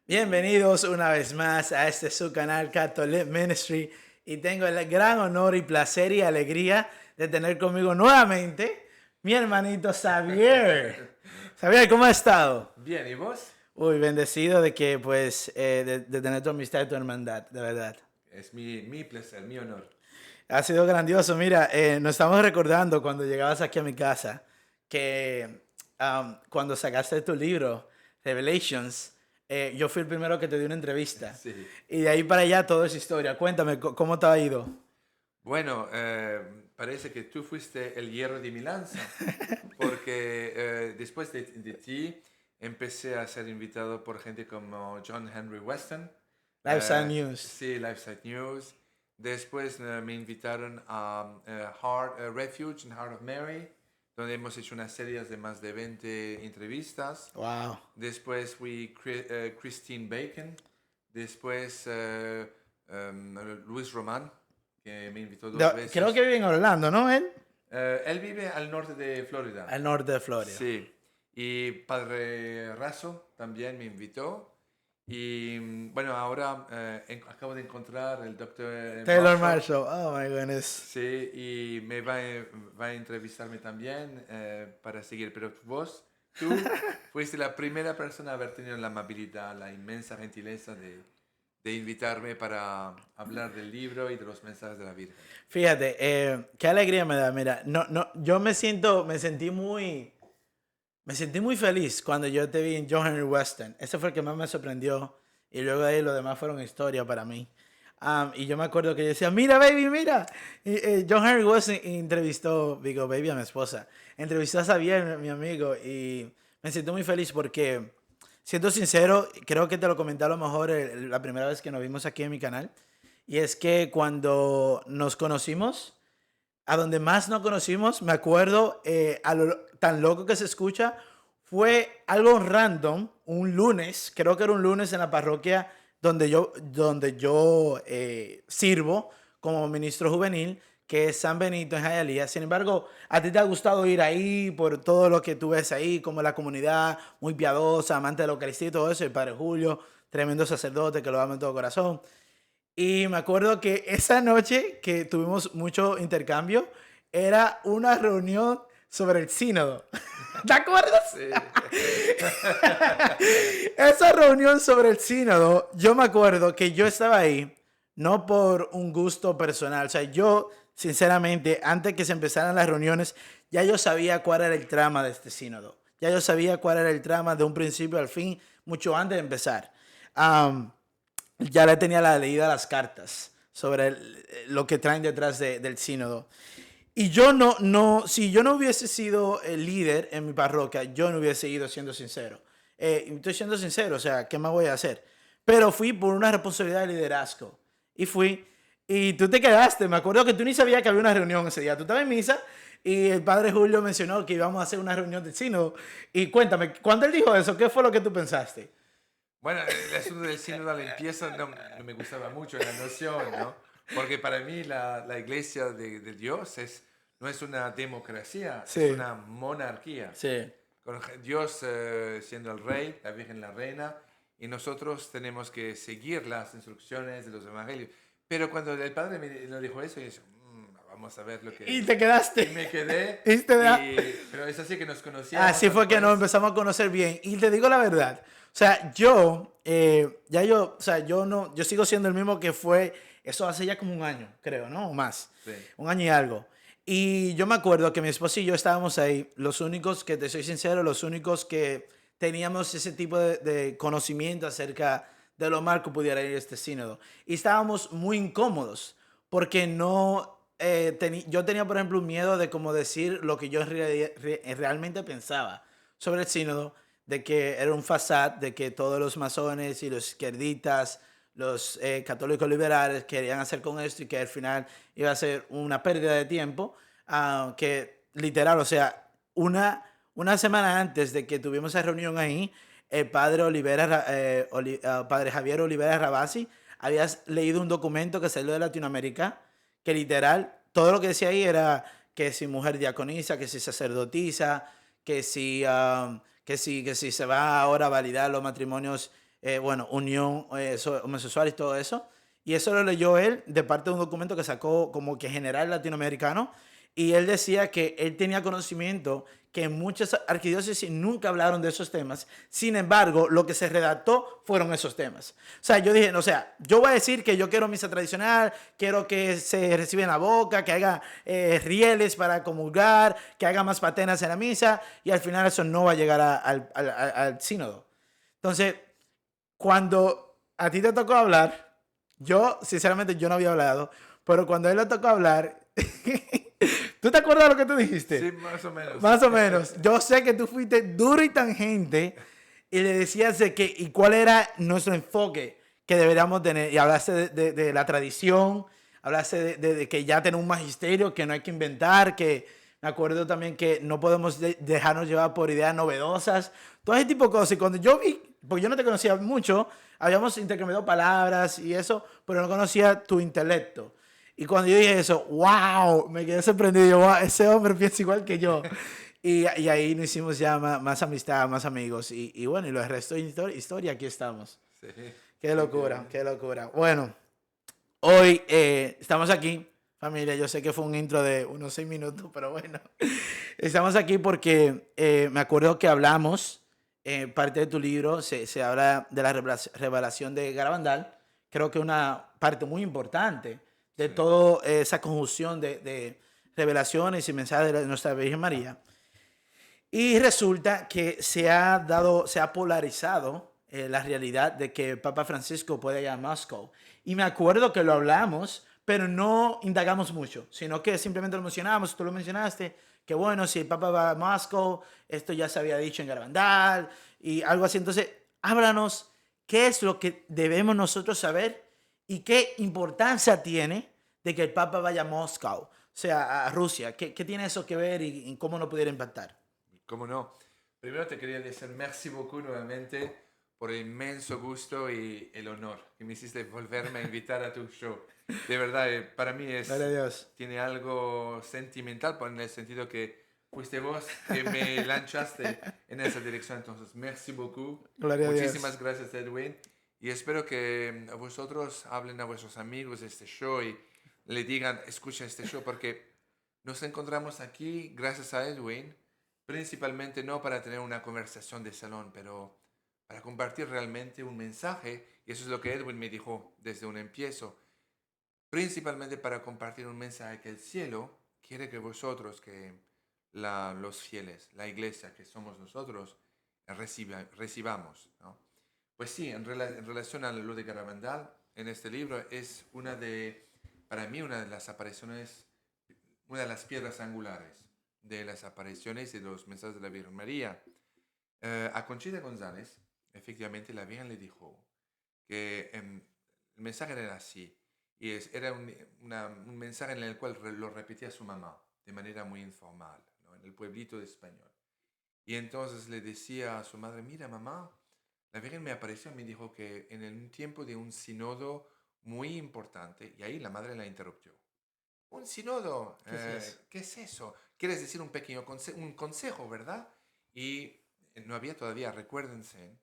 Bienvenidos una vez más a este su canal Catholic Ministry y tengo el gran honor y placer y alegría de tener conmigo nuevamente mi hermanito Xavier. Xavier, ¿cómo has estado? Bien, ¿y vos? Uy, bendecido de que de tener tu amistad y tu hermandad, de verdad. Es mi placer, mi honor. Ha sido grandioso. Mira, nos estamos recordando cuando llegabas aquí a mi casa que cuando sacaste tu libro, Revelations, yo fui el primero que te di una entrevista. Sí. Y de ahí para allá todo es historia. Cuéntame, ¿cómo te ha ido? Bueno, parece que tú fuiste el hierro de mi lanza, porque después de ti empecé a ser invitado por gente como John Henry Weston, Lifestyle News. sí, Lifeside News. Después me invitaron a Refuge en Heart of Mary, donde hemos hecho una serie de más de 20 entrevistas. Wow. Después fui Christine Bacon. Después Luis Román, que me invitó dos Creo veces. que vive en Orlando, ¿no? Él vive al norte de Florida. Al norte de Florida. Sí. Y Padre Razo también me invitó. Y bueno, ahora acabo de encontrar el doctor Taylor Marshall. Marshall. Oh my goodness. Sí, y va a entrevistarme también para seguir. Pero tú fuiste la primera persona a haber tenido la amabilidad, la inmensa gentileza de invitarme para hablar del libro y de los mensajes de la Virgen. Fíjate, qué alegría me da. Mira, yo me sentí muy feliz cuando yo te vi en John Henry Weston. Ese fue el que más me sorprendió. Y luego de ahí lo demás fueron historia para mí. Y yo me acuerdo que yo decía, mira, baby, mira. Y, John Henry Weston entrevistó, digo, baby, a mi esposa. Entrevistó a Xavier, mi amigo. Y me sentí muy feliz porque, siendo sincero, creo que te lo comenté a lo mejor la primera vez que nos vimos aquí en mi canal. Y es que cuando nos conocimos, a donde más nos conocimos, me acuerdo, tan loco que se escucha, fue algo random, un lunes, creo que era un lunes en la parroquia donde yo sirvo como ministro juvenil, que es San Benito en Hialeah. Sin embargo, a ti te ha gustado ir ahí por todo lo que tú ves ahí, como la comunidad muy piadosa, amante de la Eucaristía y todo eso, el Padre Julio, tremendo sacerdote que lo ama en todo corazón. Y me acuerdo que esa noche que tuvimos mucho intercambio, era una reunión sobre el sínodo. ¿Te acuerdas? Sí. Esa reunión sobre el sínodo, yo me acuerdo que yo estaba ahí, no por un gusto personal. O sea, yo, sinceramente, antes que se empezaran las reuniones, ya yo sabía cuál era el trama de este sínodo. Ya yo sabía cuál era el trama de un principio al fin, mucho antes de empezar. Um, ya le tenía la leída las cartas sobre lo que traen detrás del sínodo. Y yo si yo no hubiese sido el líder en mi parroquia, yo no hubiese ido, siendo sincero. Estoy siendo sincero, o sea, ¿qué más voy a hacer? Pero fui por una responsabilidad de liderazgo. Y fui, y tú te quedaste. Me acuerdo que tú ni sabías que había una reunión ese día. Tú estabas en misa y el padre Julio mencionó que íbamos a hacer una reunión del sínodo. Y cuéntame, cuando él dijo eso, ¿qué fue lo que tú pensaste? Bueno, el asunto del sínodo a la limpieza no me gustaba mucho la noción, ¿no? Porque para mí la iglesia de Dios no es una democracia, es Sí, una monarquía. sí. Con Dios siendo el rey, la Virgen la reina, y nosotros tenemos que seguir las instrucciones de los evangelios. Pero cuando el padre me dijo eso, yo dije, vamos a ver lo Y que... te Y quedaste. me quedé, Y pero es así que nos conocíamos así fue que nos después. empezamos a conocer bien. Y te digo la verdad. O sea, o sea, yo no, yo sigo siendo el mismo que fue, eso hace ya como un año, creo, ¿no? O más. Sí. Un año y algo. Y yo me acuerdo que mi esposa y yo estábamos ahí, los únicos, que te soy sincero, los únicos que teníamos ese tipo de conocimiento acerca de lo mal que pudiera ir este sínodo. Y estábamos muy incómodos, porque no, yo tenía, por ejemplo, un miedo de como decir lo que yo realmente pensaba sobre el sínodo, de que era un fasad, de que todos los masones y los izquierdistas, los católicos liberales querían hacer con esto y que al final iba a ser una pérdida de tiempo, que literal, o sea, una semana antes de que tuvimos esa reunión ahí, el padre, padre Javier Olivera Rabasi había leído un documento que salió de Latinoamérica, que literal, todo lo que decía ahí era que si mujer diaconisa, que si sacerdotisa, que si se va ahora a validar los matrimonios bueno, unión homosexual y todo eso. Y eso lo leyó él de parte de un documento que sacó como que general latinoamericano. Y él decía que él tenía conocimiento que en muchas arquidiócesis nunca hablaron de esos temas. Sin embargo, lo que se redactó fueron esos temas. O sea, yo dije, o sea, yo voy a decir que yo quiero misa tradicional, quiero que se reciba en la boca, que haga rieles para comulgar, que haga más patenas en la misa, y al final eso no va a llegar al sínodo. Entonces, cuando a ti te tocó hablar, yo, sinceramente, yo no había hablado, pero cuando a él le tocó hablar, ¿tú te acuerdas de lo que tú dijiste? Sí, más o menos. Más o menos. Yo sé que tú fuiste duro y tangente y le decías de que, y cuál era nuestro enfoque que deberíamos tener. Y hablaste de la tradición, hablaste de que ya tenemos un magisterio, que no hay que inventar, que me acuerdo también que no podemos dejarnos llevar por ideas novedosas, todo ese tipo de cosas. Y cuando yo vi, porque yo no te conocía mucho, habíamos intercambiado palabras y eso, pero no conocía tu intelecto. Y cuando yo dije eso, wow, me quedé sorprendido. Yo, wow, ese hombre piensa igual que yo. Y ahí nos hicimos ya más amistad, más amigos. Y bueno, y lo resto de historia, aquí estamos. Sí, Qué locura, efectivamente. qué locura. Bueno, hoy estamos aquí, familia. Yo sé que fue un intro de unos 6 minutos, pero bueno. Estamos aquí porque me acuerdo que hablamos, parte de tu libro, se habla de la revelación de Garabandal. Creo que una parte muy importante de Sí, toda esa conjunción de revelaciones y mensajes de nuestra Virgen María. Y resulta que se ha polarizado la realidad de que el Papa Francisco puede ir a Moscú. Y me acuerdo que lo hablamos, pero no indagamos mucho, sino que simplemente lo mencionamos, tú lo mencionaste, que bueno, si el Papa va a Moscú, esto ya se había dicho en Garabandal y algo así. Entonces, háblanos qué es lo que debemos nosotros saber y qué importancia tiene de que el Papa vaya a Moscú, o sea, a Rusia. ¿Qué tiene eso que ver y cómo no pudiera impactar? cómo no. Primero te quería decir merci beaucoup nuevamente por el inmenso gusto y el honor que me hiciste volverme a invitar a tu show. De verdad, para mí Gloria a Dios. tiene algo sentimental, en el sentido que fuiste vos que me lanzaste en esa dirección. Entonces, merci beaucoup. Gloria a Muchísimas Dios. gracias, Edwin. Y espero que vosotros hablen a vuestros amigos de este show y le digan, escucha este show, porque nos encontramos aquí gracias a Edwin, principalmente no para tener una conversación de salón, pero para compartir realmente un mensaje. Y eso es lo que Edwin me dijo desde un empiezo, principalmente para compartir un mensaje que el cielo quiere que vosotros, que los fieles, la iglesia que somos nosotros, recibamos, ¿no? Pues sí, en relación a lo de Garabandal, en este libro es para mí, una de las apariciones, una de las piedras angulares de las apariciones y de los mensajes de la Virgen María. A Conchita González, efectivamente, la Virgen le dijo que el mensaje era así, y era un mensaje en el cual lo repetía su mamá de manera muy informal, ¿no? En el pueblito de español. Y entonces le decía a su madre, mira mamá, la Virgen me apareció y me dijo que en un tiempo de un sinodo muy importante, y ahí la madre la interrumpió. Un sinodo, ¿Qué es eso? ¿qué es eso? Quieres decir un pequeño un consejo, ¿verdad? Y no había todavía, recuérdense,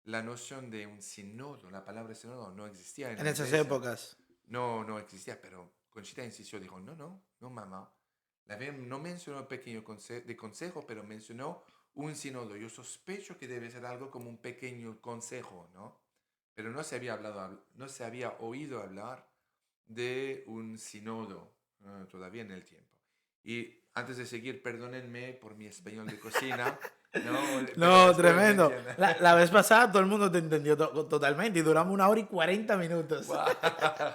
la noción de un sinodo, la palabra sinodo no existía en En la esas iglesia, épocas. no existía, pero Conchita insistió, dijo, no, mamá. La Virgen no mencionó pequeño de consejo, pero mencionó un sinodo. Yo sospecho que debe ser algo como un pequeño consejo, ¿no? Pero no se había oído hablar de un sinodo todavía en el tiempo. Y antes de seguir, perdónenme por mi español de cocina, ¿no? Pero No, espero que me tremendo. entiendan. La vez pasada todo el mundo te entendió totalmente y duramos 1 hora y 40 minutos. ¡Guau!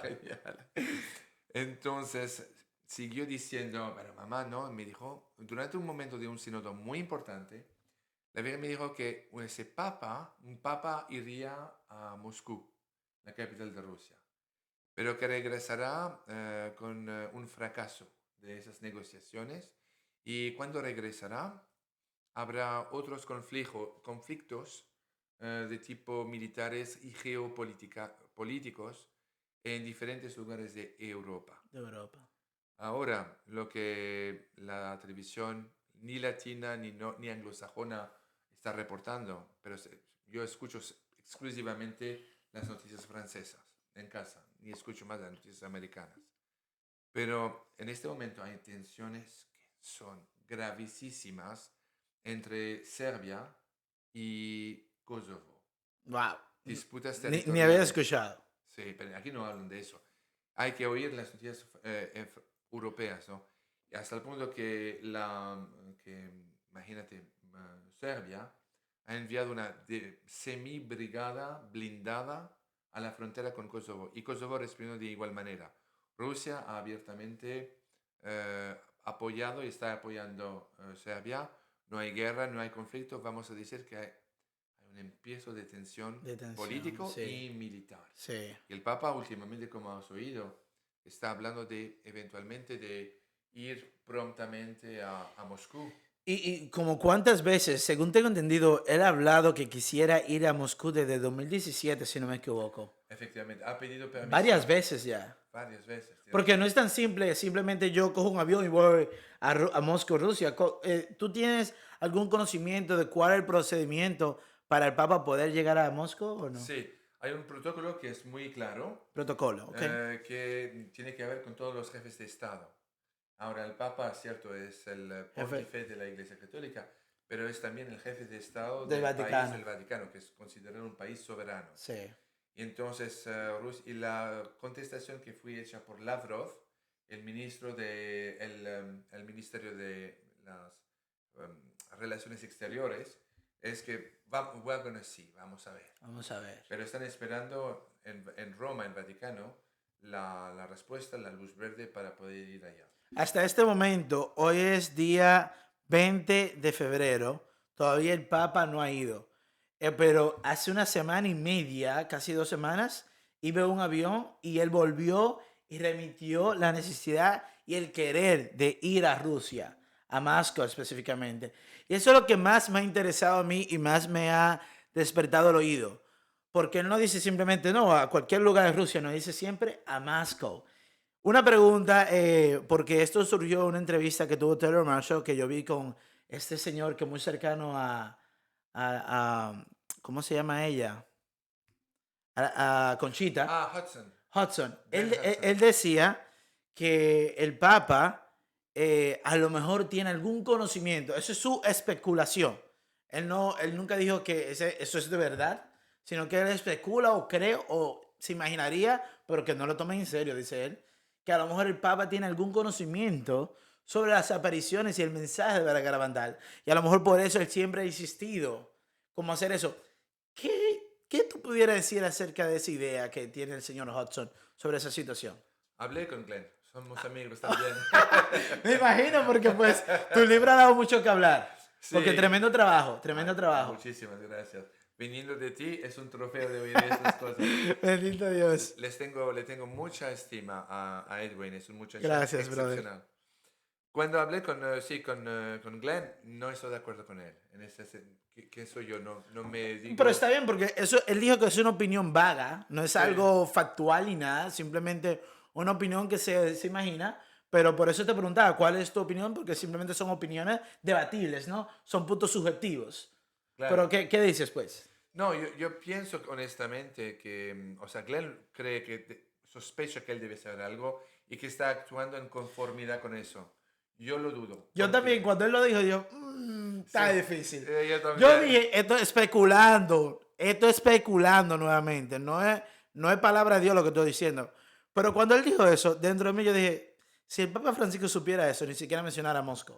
Genial. Entonces siguió diciendo, pero mamá, ¿no? Me dijo, durante un momento de un sínodo muy importante, la Virgen me dijo que un papa iría a Moscú, la capital de Rusia, pero que regresará con un fracaso de esas negociaciones, y cuando regresará habrá otros conflictos de tipo militares y políticos en diferentes lugares de Europa. De Europa. Ahora, lo que la televisión ni latina ni anglosajona está reportando, pero yo escucho exclusivamente las noticias francesas en casa, ni escucho más las noticias americanas. Pero en este momento hay tensiones que son gravísimas entre Serbia y Kosovo. Wow. Disputas Ni había territoriales. escuchado. Sí, pero aquí no hablan de eso. Hay que oír las noticias europeas, ¿no? Y hasta el punto que imagínate, Serbia ha enviado una semi-brigada blindada a la frontera con Kosovo y Kosovo respondió de igual manera. Rusia ha abiertamente apoyado y está apoyando Serbia. No hay guerra, no hay conflicto. Vamos a decir que hay un empiezo de tensión De tensión, político sí. y militar. Sí. Y el Papa últimamente, como has oído, está hablando de eventualmente de ir prontamente a Moscú. Y como cuántas veces, según tengo entendido, él ha hablado que quisiera ir a Moscú desde 2017, si no me equivoco. Efectivamente, ha pedido Varias permiso veces ya. varias veces. Tienes Porque no razón. es tan simple, simplemente yo cojo un avión y voy a Moscú, Rusia. ¿Tú tienes algún conocimiento de cuál es el procedimiento para el Papa poder llegar a Moscú o no? Sí, hay un protocolo que es muy claro, Protocolo, ¿ok? que tiene que ver con todos los jefes de Estado. Ahora, el Papa, cierto, es el Jefe pontífice de la Iglesia Católica, pero es también el jefe de Estado del del país Vaticano. del Vaticano, que es considerado un país soberano. Sí. Y entonces, y la contestación que fue hecha por Lavrov, el ministro el Ministerio de las Relaciones Exteriores, es que bueno, sí, vamos a ver. Vamos a ver. Pero están esperando en Roma, en Vaticano, la respuesta, la luz verde para poder ir allá. Hasta este momento, hoy es día 20 de febrero, todavía el Papa no ha ido. Pero hace una semana y media, casi 2 semanas, iba un avión y él volvió y remitió la necesidad y el querer de ir a Rusia, a Moscú específicamente. Y eso es lo que más me ha interesado a mí y más me ha despertado el oído. Porque él no dice simplemente no a cualquier lugar de Rusia, no dice siempre a Moscú. Una pregunta, porque esto surgió en una entrevista que tuvo Taylor Marshall que yo vi con este señor que es muy cercano a- ¿cómo se llama ella? A Conchita, Ah, Hudson, Hudson. Glenn Hudson. Él decía que el Papa a lo mejor tiene algún conocimiento, eso es su especulación. Él nunca dijo que eso es de verdad, sino que él especula o cree o se imaginaría, pero que no lo tomen en serio, dice él, que a lo mejor el Papa tiene algún conocimiento sobre las apariciones y el mensaje de la garabandal. Y a lo mejor por eso él siempre ha insistido cómo hacer eso. ¿Qué tú pudieras decir acerca de esa idea que tiene el señor Hudson sobre esa situación? Hablé con Glenn, somos amigos también. Me imagino porque pues tu libro ha dado mucho que hablar. Porque Sí. tremendo trabajo, Ay, tremendo trabajo. muchísimas gracias. Viniendo de ti es un trofeo de oír estas cosas. Bendito Dios. Le tengo mucha estima a Edwin, es un muchacho Gracias, brother. excepcional. Cuando hablé con Glenn, no estoy de acuerdo con él. Que soy yo, no me digo... Pero está bien porque eso, él dijo que es una opinión vaga, no es Sí, algo factual ni nada, simplemente una opinión que se imagina. Pero por eso te preguntaba, ¿cuál es tu opinión? Porque simplemente son opiniones debatibles, ¿no? Son puntos subjetivos. Pero claro. ¿qué dices, pues? No, yo pienso honestamente que, o sea, Glenn cree sospecha que él debe saber algo y que está actuando en conformidad con eso. Yo lo dudo, Yo también, porque... cuando él lo dijo, yo, Sí, está difícil. yo Yo también. dije, esto es especulando nuevamente, no es palabra de Dios lo que estoy diciendo. Pero cuando él dijo eso, dentro de mí yo dije, si el Papa Francisco supiera eso, ni siquiera mencionara a Moscú.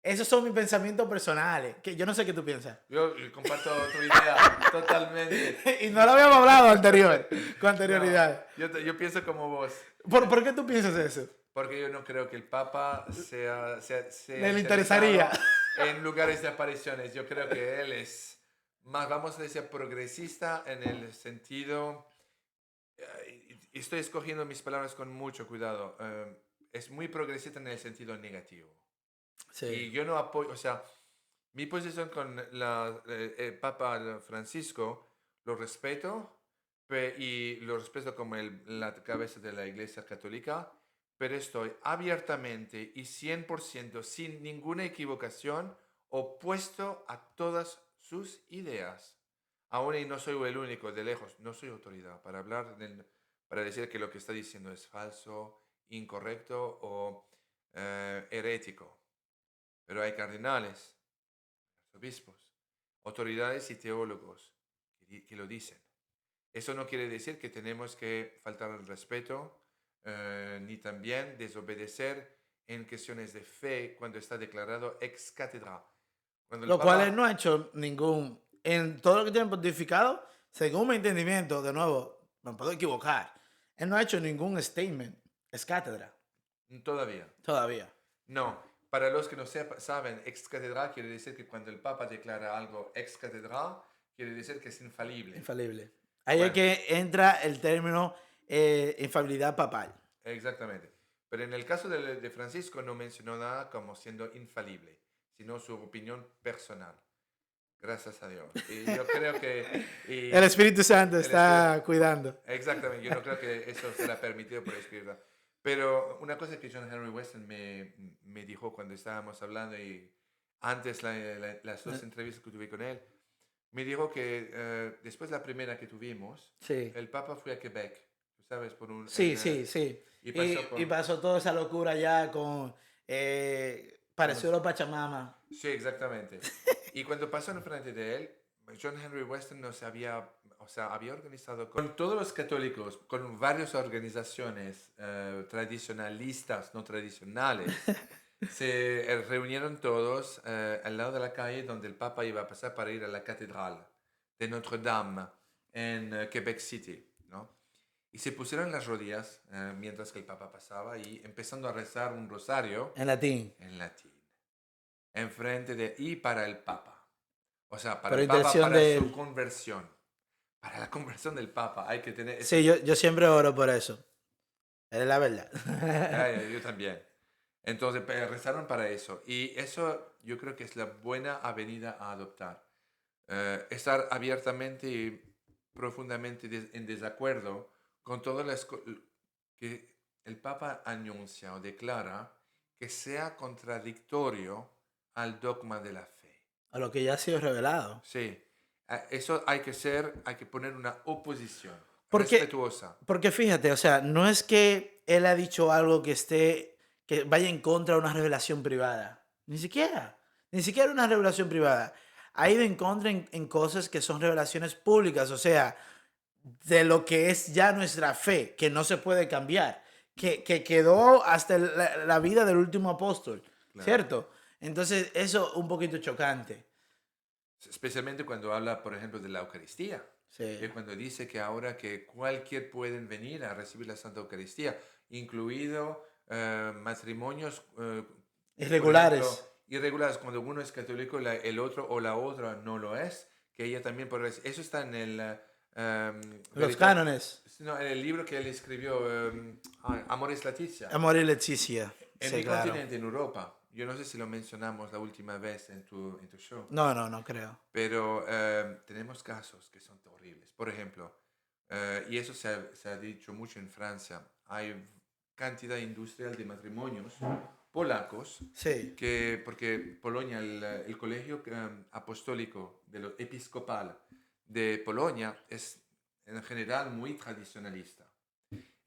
Esos son mis pensamientos personales, que yo no sé qué tú piensas. Yo comparto tu idea totalmente. Y no lo habíamos hablado con No, anterioridad. yo pienso como vos, ¿Por qué tú piensas eso? porque yo no creo que el Papa sea Le interesaría. interesado en lugares de apariciones. Yo creo que él es más, vamos a decir, progresista en el sentido, y estoy escogiendo mis palabras con mucho cuidado, es muy progresista en el sentido negativo. Sí, Y yo no apoyo, o sea, mi posición con el Papa Francisco lo respeto y lo respeto como la cabeza de la Iglesia Católica, pero estoy abiertamente y 100% sin ninguna equivocación opuesto a todas sus ideas. Aún y no soy el único, de lejos, no soy autoridad para hablar, para decir que lo que está diciendo es falso, incorrecto o herético. Pero hay cardenales, obispos, autoridades y teólogos que lo dicen. Eso no quiere decir que tenemos que faltar al respeto ni también desobedecer en cuestiones de fe cuando está declarado ex cátedra. Cuando el Lo cual él Papa, no ha hecho ningún, en todo lo que tiene pontificado, según mi entendimiento, de nuevo, me puedo equivocar, él no ha hecho ningún statement, es cátedra, todavía, todavía, no. Para los que no saben, ex cátedra quiere decir que cuando el Papa declara algo ex cátedra, quiere decir que es infalible. infalible. Ahí es Bueno, que entra el término infalibilidad papal. exactamente. Pero en el caso de Francisco no mencionó nada como siendo infalible, sino su opinión personal. Gracias a Dios. Y yo creo que... El y Espíritu Santo el Espíritu, está cuidando. exactamente, yo no creo que eso será permitido por el Espíritu. Pero una cosa que John Henry Weston me dijo cuando estábamos hablando y antes las dos entrevistas que tuve con él, me dijo que después de la primera que tuvimos, Sí, el Papa fue a Quebec, tú sabes, sí, sí, sí. y pasó Y por... pasó toda esa locura ya con, como pareció los Pachamama. Sí, exactamente. Y cuando pasó enfrente de él, John Henry Weston nos había, o sea, había organizado con todos los católicos, con varias organizaciones tradicionalistas, no tradicionales, se reunieron todos al lado de la calle donde el Papa iba a pasar para ir a la catedral de Notre Dame en Quebec City, ¿no? Y se pusieron las rodillas mientras que el Papa pasaba y empezando a rezar un rosario En latín. en latín enfrente de y para el Papa. O sea, para Pero el Papa, intención para de su él. conversión. Para la conversión del Papa hay que tener... Sí, yo siempre oro por eso. Es la verdad. Yo también. Entonces, rezaron para eso. Y eso yo creo que es la buena avenida a adoptar. Estar abiertamente y profundamente en desacuerdo con todo que el Papa anuncia o declara que sea contradictorio al dogma de la fe. A lo que ya ha sido revelado. Sí, eso hay que poner una oposición Porque, respetuosa. porque fíjate, o sea, no es que él ha dicho algo que esté, que vaya en contra de una revelación privada. Ni siquiera. Ni siquiera una revelación privada. Ha ido en contra en cosas que son revelaciones públicas, o sea, de lo que es ya nuestra fe, que no se puede cambiar, que quedó hasta la vida del último apóstol, Claro. ¿cierto? Entonces, eso un poquito chocante. Especialmente cuando habla, por ejemplo, de la Eucaristía. Sí. Cuando dice que ahora que cualquier pueden venir a recibir la Santa Eucaristía, incluido matrimonios, por Irregulares. ejemplo, irregulares, cuando uno es católico, el otro o la otra no lo es, que ella también puede recibir. Eso está en el Los cánones. no, en el libro que él escribió, Amoris Laetitia. Amor y Leticia. En Sí, mi claro. continente, en Europa, yo no sé si lo mencionamos la última vez en tu show, No, no, no creo. pero tenemos casos que son horribles. Por ejemplo, y eso se ha dicho mucho en Francia, hay cantidad industrial de matrimonios polacos Sí, que, porque Polonia, el colegio apostólico de lo episcopal de Polonia es en general muy tradicionalista.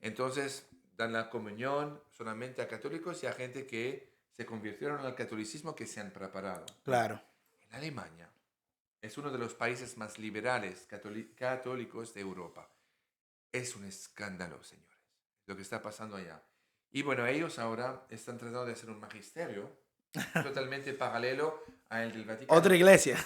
Entonces dan la comunión solamente a católicos y a gente que se convirtieron al catolicismo que se han preparado. Bueno, claro. en Alemania es uno de los países más liberales católicos de Europa. Es un escándalo, señores, lo que está pasando allá. Y bueno, ellos ahora están tratando de hacer un magisterio totalmente paralelo al del Otra Vaticano. iglesia.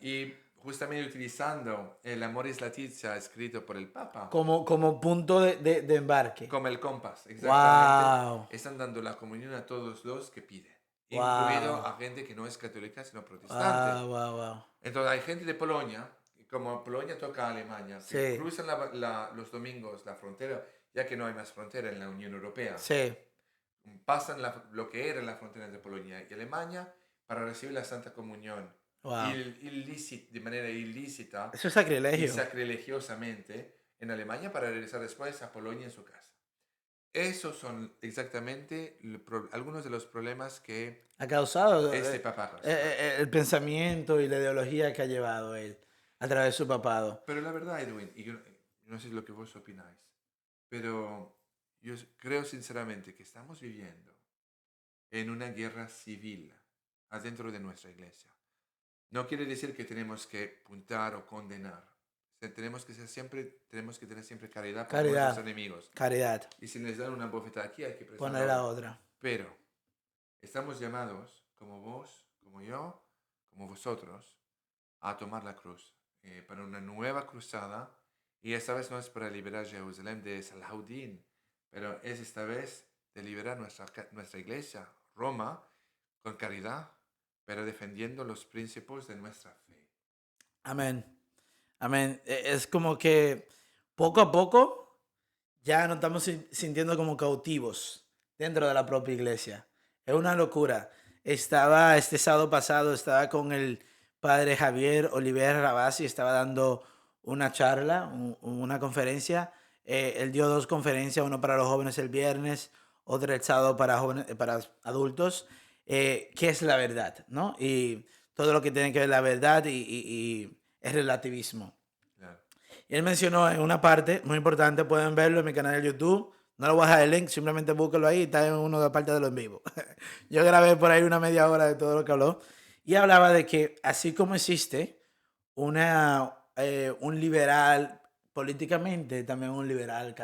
Y justamente utilizando el Amoris Laetitia escrito por el Papa Como punto de embarque. como el compás, exactamente. Wow. Están dando la comunión a todos los que piden, incluido Wow. a gente que no es católica, sino protestante. Wow, wow, wow. Entonces hay gente de Polonia, y como Polonia toca a Alemania, que Sí, cruzan los domingos la frontera, ya que no hay más frontera en la Unión Europea. sí. Pasan lo que era la frontera de Polonia y Alemania para recibir la Santa Comunión Wow. de manera ilícita Eso es y sacrilegio. sacrilegiosamente en Alemania para regresar después a Polonia en su casa. Esos son exactamente algunos de los problemas que Ha causado este Papa causó. el pensamiento y la ideología que ha llevado él. a través de su papado. Pero la verdad, Edwin, y yo no sé lo que vos opináis, pero creo sinceramente que estamos viviendo en una guerra civil adentro de nuestra iglesia. No quiere decir que tenemos que puntar o condenar. Tenemos que tener siempre caridad por nuestros Caridad, enemigos. caridad. Y si les dan una bofetada aquí, hay que prestar Poner la la otra. otra. Pero estamos llamados, como vos, como yo, como vosotros, a tomar la cruz para una nueva cruzada. Y esta vez no es para liberar Jerusalén de Salahuddin, pero es esta vez de liberar nuestra iglesia, Roma, con caridad, pero defendiendo los principios de nuestra fe. Amén. Amén. Es como que poco a poco ya nos estamos sintiendo como cautivos dentro de la propia iglesia. Es una locura. Estaba este sábado pasado, estaba con el padre Javier Oliver Rabasi, estaba dando una charla, una conferencia. Él dio dos conferencias, uno para los jóvenes el viernes, otro el sábado para jóvenes, para adultos. ¿Qué es la verdad? ¿No? Y todo lo que tiene que ver la verdad y el relativismo. Claro. Y él mencionó en una parte muy importante, pueden verlo en mi canal de YouTube. No lo voy a dejar el link, simplemente búsquelo ahí, está en uno de parte de los en vivo. Yo grabé por ahí una media hora de todo lo que habló. Y hablaba de que así como existe un liberal políticamente, también un liberal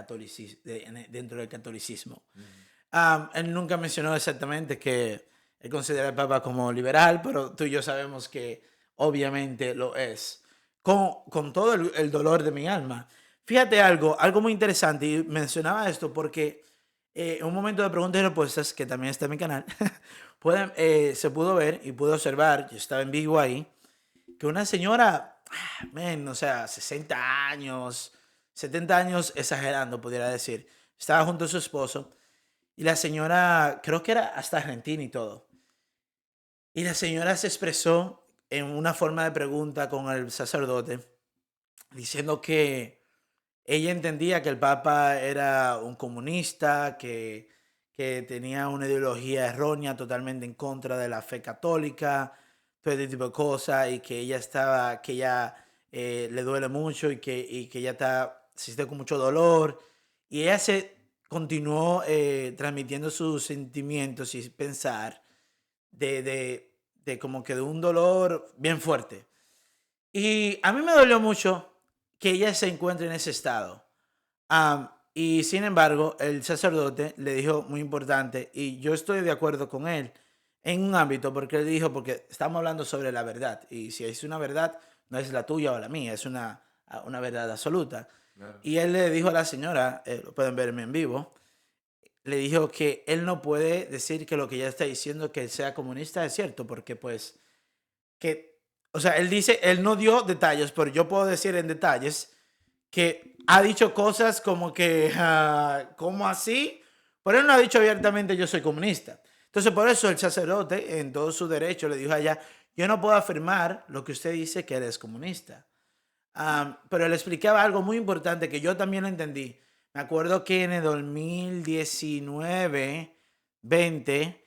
dentro del catolicismo. Mm. Él nunca mencionó exactamente que él considera al Papa como liberal, pero tú y yo sabemos que obviamente lo es. Con todo el dolor de mi alma. Fíjate algo muy interesante, y mencionaba esto porque en un momento de preguntas y respuestas, que también está en mi canal, se pudo ver y pude observar, yo estaba en vivo ahí, que una señora, o sea, 60 años, 70 años, exagerando, pudiera decir, estaba junto a su esposo y la señora, creo que era hasta argentina y todo. Y la señora se expresó en una forma de pregunta con el sacerdote, diciendo que ella entendía que el Papa era un comunista, que tenía una ideología errónea totalmente en contra de la fe católica, todo este tipo de cosas, y que ella le duele mucho y que ella se siente con mucho dolor. Y ella se continuó transmitiendo sus sentimientos y pensar de como que de un dolor bien fuerte. Y a mí me dolió mucho que ella se encuentre en ese estado. Y sin embargo, el sacerdote le dijo muy importante, y yo estoy de acuerdo con él en un ámbito, porque él dijo, porque estamos hablando sobre la verdad, y si es una verdad, no es la tuya o la mía, es una verdad absoluta. Claro. Y él le dijo a la señora, lo pueden verme en vivo, le dijo que él no puede decir que lo que ella está diciendo, que él sea comunista, es cierto, porque pues que, o sea, él dice, él no dio detalles, pero yo puedo decir en detalles que ha dicho cosas como que, ¿cómo así? Pero él no ha dicho abiertamente yo soy comunista. Entonces, por eso el sacerdote, en todo su derecho, le dijo a ella, yo no puedo afirmar lo que usted dice que eres comunista. Pero le explicaba algo muy importante que yo también lo entendí. Me acuerdo que en el 2019, 20,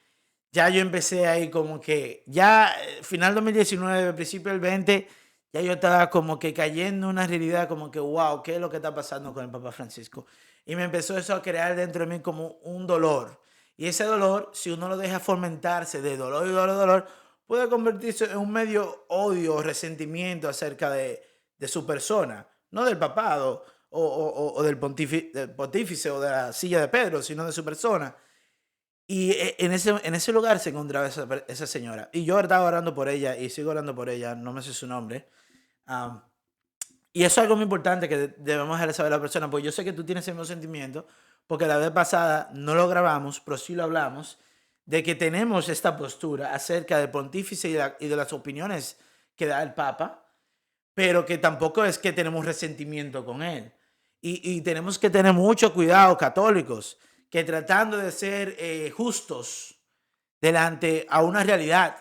ya yo empecé ahí como que, ya final 2019, principio del 20, ya yo estaba como que cayendo en una realidad como que, wow, ¿qué es lo que está pasando con el Papa Francisco? Y me empezó eso a crear dentro de mí como un dolor. Y ese dolor, si uno lo deja fomentarse de dolor y dolor y dolor, puede convertirse en un medio odio, resentimiento acerca de su persona, no del papado o del pontífice o de la silla de Pedro, sino de su persona. Y en ese lugar se encontraba esa señora. Y yo estaba orando por ella y sigo orando por ella, no me sé su nombre. Am, y eso es algo muy importante que debemos dejarle saber a la persona, porque yo sé que tú tienes el mismo sentimiento, porque la vez pasada no lo grabamos, pero sí lo hablamos, de que tenemos esta postura acerca del pontífice y de las opiniones que da el Papa, pero que tampoco es que tenemos resentimiento con él. Y tenemos que tener mucho cuidado, católicos, que tratando de ser justos delante a una realidad,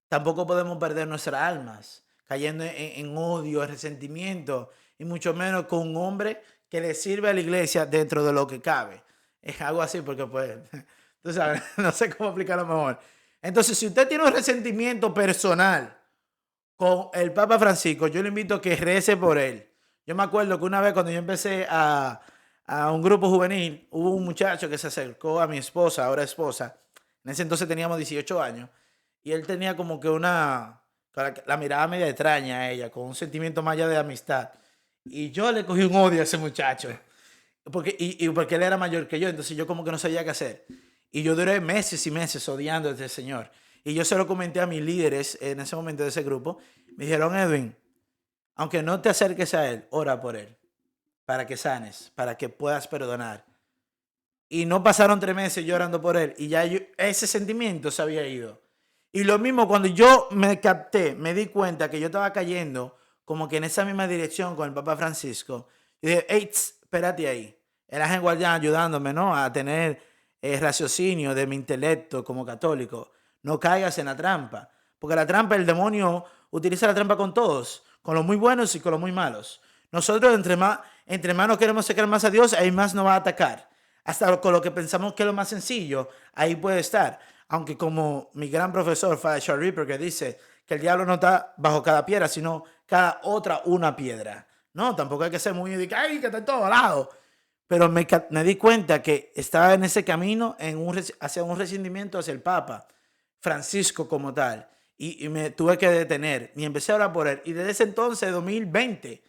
tampoco podemos perder nuestras almas, cayendo en odio, resentimiento, y mucho menos con un hombre que le sirve a la iglesia dentro de lo que cabe. Es algo así porque pues, tú sabes, no sé cómo explicarlo mejor. Entonces, si usted tiene un resentimiento personal con el Papa Francisco, yo le invito a que rece por él. Yo me acuerdo que una vez cuando yo empecé a un grupo juvenil, hubo un muchacho que se acercó a mi esposa, ahora esposa. En ese entonces teníamos 18 años. Y él tenía como que la mirada media extraña a ella, con un sentimiento más allá de amistad. Y yo le cogí un odio a ese muchacho. Porque él era mayor que yo, entonces yo como que no sabía qué hacer. Y yo duré meses y meses odiando a este señor. Y yo se lo comenté a mis líderes en ese momento de ese grupo. Me dijeron, Edwin, aunque no te acerques a él, ora por él, para que sanes, para que puedas perdonar. Y no pasaron 3 meses llorando por él. Y ya ese sentimiento se había ido. Y lo mismo cuando yo me capté, me di cuenta que yo estaba cayendo como que en esa misma dirección con el Papa Francisco. Y dije, hey, espérate ahí. El ángel guardián ayudándome, ¿no? A tener raciocinio de mi intelecto como católico. No caigas en la trampa. Porque la trampa, el demonio utiliza la trampa con todos. Con los muy buenos y con los muy malos. Nosotros entre más nos queremos acercar más a Dios, ahí más nos va a atacar. Hasta con lo que pensamos que es lo más sencillo, ahí puede estar. Aunque como mi gran profesor, Father Charles Ripper, que dice que el diablo no está bajo cada piedra, sino cada otra una piedra. No, tampoco hay que ser muy de ay, que está en todos lados. Pero me di cuenta que estaba en ese camino hacia un resentimiento hacia el Papa, Francisco como tal. Y me tuve que detener y empecé a orar por él. Y desde ese entonces, 2020,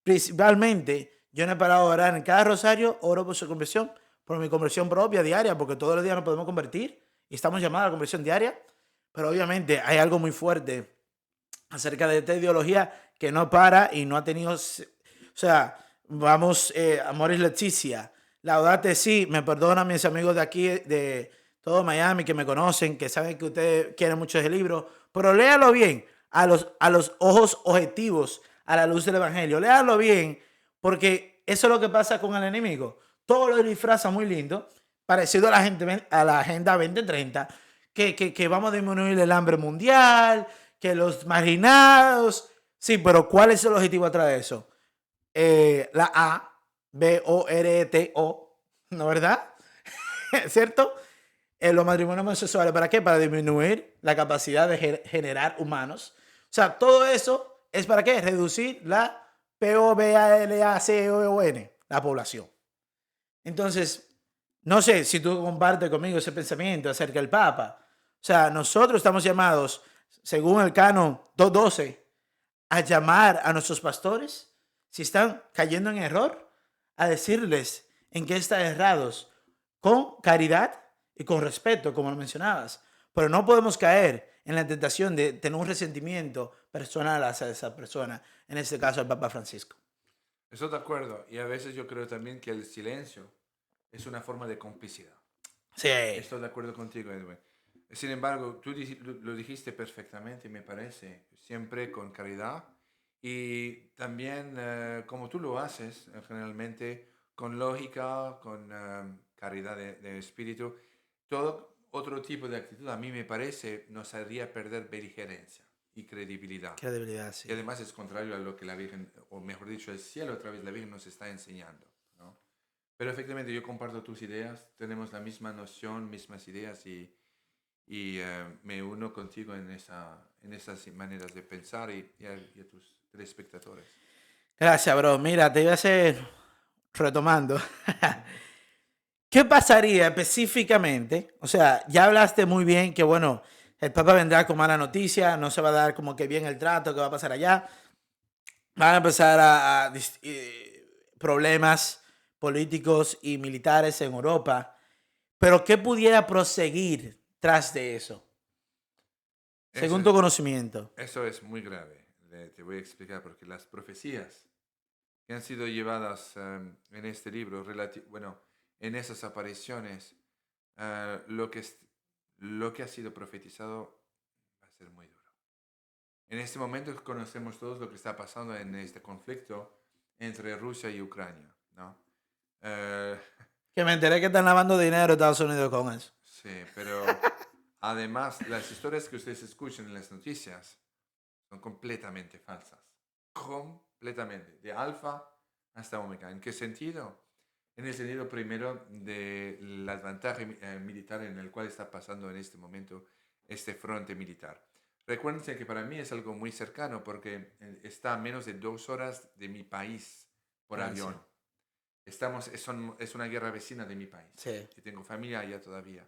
principalmente, yo no he parado de orar en cada rosario, oro por su conversión, por mi conversión propia diaria, porque todos los días nos podemos convertir y estamos llamados a la conversión diaria. Pero obviamente hay algo muy fuerte acerca de esta ideología que no para y no ha tenido, o sea, vamos, Amoris Leticia, Laudate sí, me perdonan mis amigos de aquí, de todo Miami, que me conocen, que saben que ustedes quieren mucho ese libro, pero léalo bien, a los ojos objetivos, a la luz del Evangelio, léalo bien, porque eso es lo que pasa con el enemigo. Todo lo disfraza muy lindo, parecido a la Agenda 2030, que vamos a disminuir el hambre mundial, que los marginados. Sí, pero ¿cuál es el objetivo atrás de eso? La A, BORTO, ¿no verdad? ¿Cierto? Los matrimonios homosexuales, ¿para qué? Para disminuir la capacidad de generar humanos. O sea, todo eso es para qué? Reducir la POBLACON, la población. Entonces, no sé si tú compartes conmigo ese pensamiento acerca del Papa. O sea, nosotros estamos llamados, según el canon 212, a llamar a nuestros pastores, si están cayendo en error, a decirles en qué están errados, con caridad y con respeto, como lo mencionabas. Pero no podemos caer en la tentación de tener un resentimiento personal hacia esa persona, en este caso el Papa Francisco. Estoy de acuerdo. Y a veces yo creo también que el silencio es una forma de complicidad. Sí, Estoy de acuerdo contigo, Edwin. Sin embargo, tú lo dijiste perfectamente, me parece, siempre con caridad y también como tú lo haces, generalmente con lógica, con caridad de espíritu. Todo otro tipo de actitud a mí me parece nos haría perder beligerencia y credibilidad. qué debilidad, Y sí. además es contrario a lo que la Virgen, o mejor dicho, el cielo otra vez la Virgen nos está enseñando, ¿no? Pero efectivamente yo comparto tus ideas, tenemos la misma noción, mismas ideas y me uno contigo en esas maneras de pensar y a tus telespectadores. Gracias, bro. Mira, te iba a hacer, retomando, ¿qué pasaría específicamente? O sea, ya hablaste muy bien que, bueno, el Papa vendrá con mala noticia, no se va a dar como que bien el trato, que va a pasar allá. Van a empezar problemas políticos y militares en Europa. Pero ¿qué pudiera proseguir tras de eso? Eso Según es, tu conocimiento. eso es muy grave. Te voy a explicar porque las profecías que han sido llevadas en este libro, bueno, en esas apariciones, lo lo que ha sido profetizado va a ser muy duro. En este momento conocemos todos lo que está pasando en este conflicto entre Rusia y Ucrania, ¿no? Eh, Que me enteré que están lavando dinero Estados Unidos con eso. sí, pero además las historias que ustedes escuchan en las noticias son completamente falsas. Completamente. De alfa hasta omega. ¿En qué sentido? En el sentido primero del desventaje militar en el cual está pasando en este momento este frente militar. Recuérdense que para mí es algo muy cercano porque está a menos de 2 horas de mi país por Francia. avión. Es una guerra vecina de mi país Sí. y tengo familia allá todavía.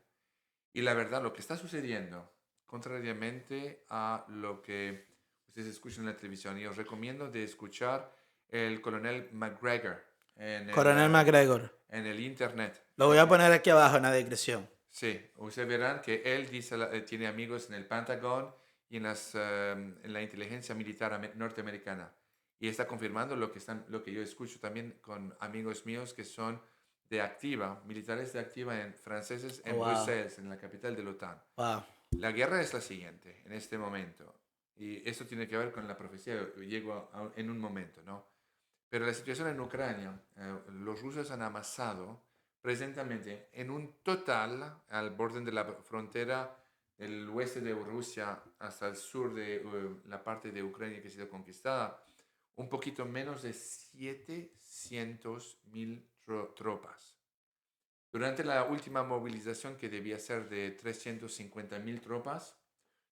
Y la verdad, lo que está sucediendo, contrariamente a lo que ustedes escuchan en la televisión, y os recomiendo de escuchar el coronel McGregor Coronel McGregor. en el internet. Lo voy a poner aquí abajo en la descripción. Sí, ustedes verán que él dice, tiene amigos en el Pentágono y en la inteligencia militar norteamericana. Y está confirmando lo que yo escucho también con amigos míos que son de activa, militares de activa franceses Oh, en wow. Bruselas, en la capital de la OTAN. Wow. La guerra es la siguiente en este momento. Y esto tiene que ver con la profecía, llego en un momento, ¿no? Pero la situación en Ucrania, los rusos han amasado presentemente en un total al borde de la frontera del oeste de Rusia hasta el sur de la parte de Ucrania que ha sido conquistada, un poquito menos de 700.000 tropas. Durante la última movilización que debía ser de 350.000 tropas,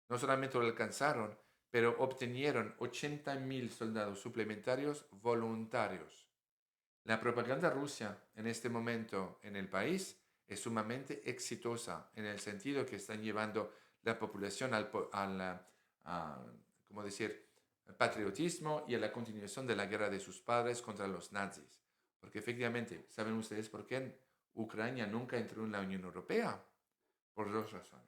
no solamente lo alcanzaron, pero obtenieron 80.000 soldados suplementarios voluntarios. La propaganda rusa en este momento en el país es sumamente exitosa en el sentido que están llevando la población ¿cómo decir?, al patriotismo y a la continuación de la guerra de sus padres contra los nazis. Porque efectivamente, ¿saben ustedes por qué Ucrania nunca entró en la Unión Europea? Por dos razones.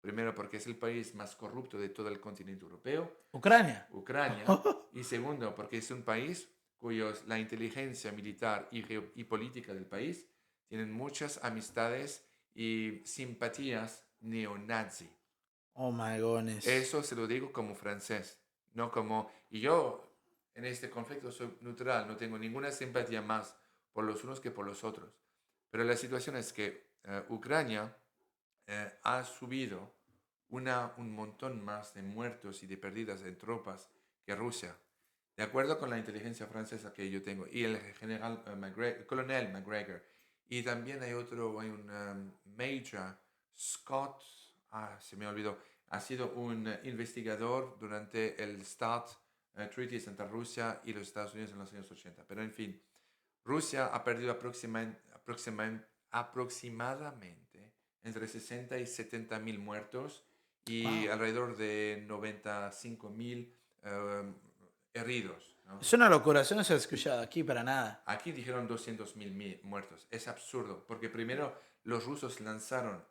Primero, porque es el país más corrupto de todo el continente europeo, Ucrania. Ucrania. Y segundo, porque es un país la inteligencia militar y política del país tienen muchas amistades y simpatías neonazi. Oh my goodness. Eso se lo digo como francés, no como... Y yo en este conflicto soy neutral, no tengo ninguna simpatía más por los unos que por los otros. Pero la situación es que Ucrania ha subido un montón más de muertos y de perdidas en tropas que Rusia. De acuerdo con la inteligencia francesa que yo tengo y el general coronel McGregor. Y también hay un Major Scott, se me olvidó, ha sido un investigador durante el START Treaties entre Rusia y los Estados Unidos en los años 80. Pero en fin, Rusia ha perdido aproximadamente entre 60 y 70.000 muertos y Wow. alrededor de 95.000 heridos, ¿no? Es una locura, eso no se ha escuchado aquí para nada. Aquí dijeron 200.000 muertos. Es absurdo, porque primero los rusos lanzaron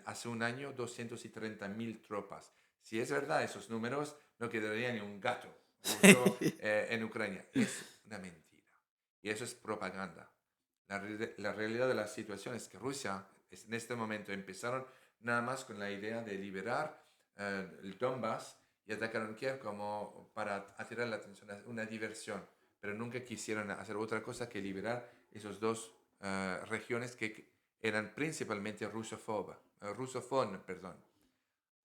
hace un año 230.000 tropas. Si es verdad esos números, no quedaría ni un gato ruso en Ucrania. Es una mentira. Y eso es propaganda. La realidad de la situación es que Rusia en este momento empezaron nada más con la idea de liberar el Donbass y atacaron Kiev como para atirar la atención a una diversión, pero nunca quisieron hacer otra cosa que liberar esas dos regiones que eran principalmente rusófonas, perdón.